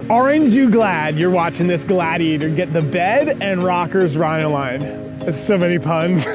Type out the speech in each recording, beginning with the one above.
Aren't you glad you're watching this Gladiator get the bed and rockers Rhino line? There's so many puns.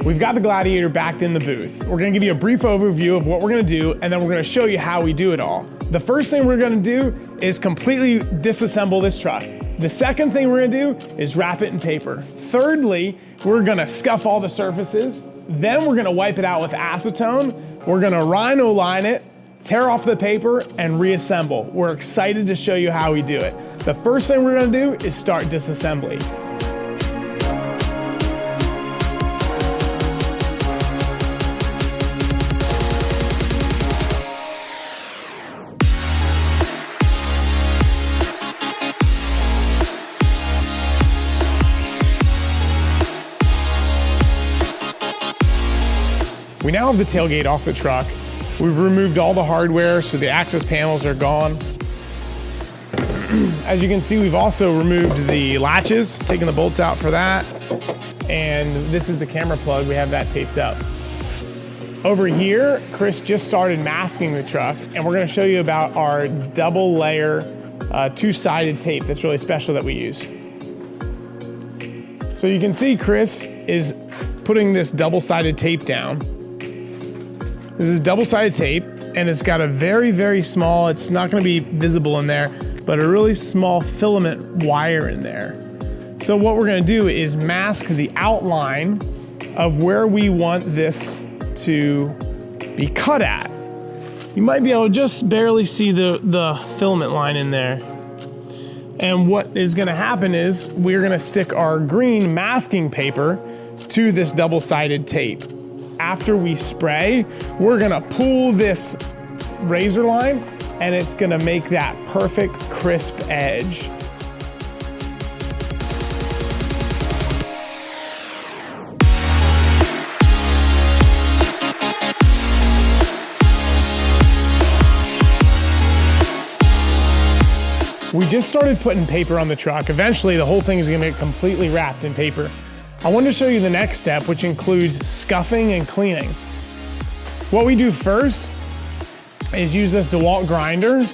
We've got the Gladiator backed in the booth. We're gonna give you a brief overview of what we're gonna do, and then we're gonna show you how we do it all. The first thing we're gonna do is completely disassemble this truck. The second thing we're gonna do is wrap it in paper. Thirdly, we're gonna scuff all the surfaces. Then we're gonna wipe it out with acetone. We're gonna Rhino line it, tear off the paper, and reassemble. We're excited to show you how we do it. The first thing we're gonna do is start disassembly. We now have the tailgate off the truck. We've removed all the hardware, so the access panels are gone. As you can see, we've also removed the latches, taken the bolts out for that. And this is the camera plug, we have that taped up. Over here, Chris just started masking the truck, and we're gonna show you about our double layer, two-sided tape that's really special that we use. So you can see Chris is putting this double-sided tape down. This is double-sided tape, and it's got a very, very small, it's not gonna be visible in there, but a really small filament wire in there. So what we're gonna do is mask the outline of where we want this to be cut at. You might be able to just barely see the filament line in there. And what is gonna happen is we're gonna stick our green masking paper to this double-sided tape. After we spray, we're gonna pull this razor line and it's gonna make that perfect crisp edge. We just started putting paper on the truck. Eventually, the whole thing is gonna get completely wrapped in paper. I wanted to show you the next step, which includes scuffing and cleaning. What we do first is use this DeWalt grinder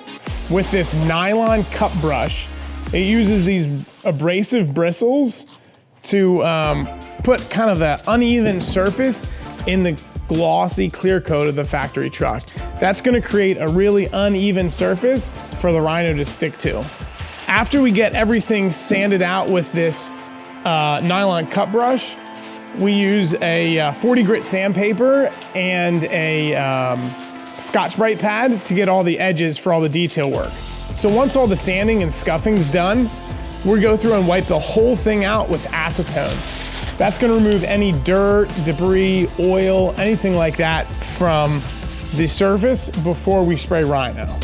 with this nylon cup brush. It uses these abrasive bristles to put kind of an uneven surface in the glossy clear coat of the factory truck. That's gonna create a really uneven surface for the Rhino to stick to. After we get everything sanded out with this nylon cup brush, we use a 40 grit sandpaper and a Scotch-Brite pad to get all the edges for all the detail work. So once all the sanding and scuffing's done, we go through and wipe the whole thing out with acetone. That's gonna remove any dirt, debris, oil, anything like that from the surface before we spray Rhino.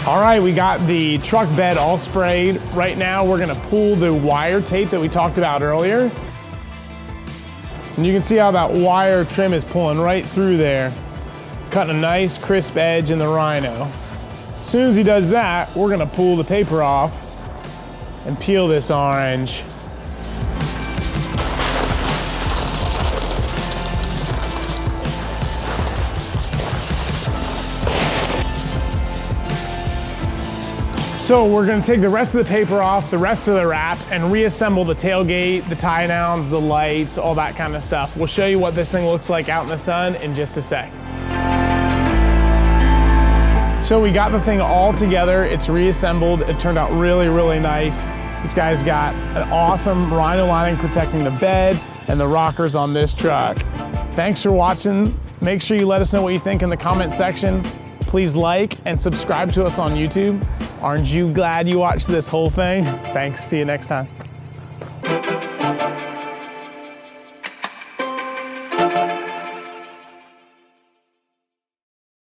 All right, we got the truck bed all sprayed. Right now, we're gonna pull the wire tape that we talked about earlier. And you can see how that wire trim is pulling right through there, cutting a nice crisp edge in the Rhino. As soon as he does that, we're gonna pull the paper off and peel this orange. So we're gonna take the rest of the paper off, the rest of the wrap, and reassemble the tailgate, the tie downs, the lights, all that kind of stuff. We'll show you what this thing looks like out in the sun in just a sec. So we got the thing all together, it's reassembled, it turned out really, really nice. This guy's got an awesome Rhino lining protecting the bed and the rockers on this truck. Thanks for watching. Make sure you let us know what you think in the comment section. Please like and subscribe to us on YouTube. Aren't you glad you watched this whole thing? Thanks, see you next time.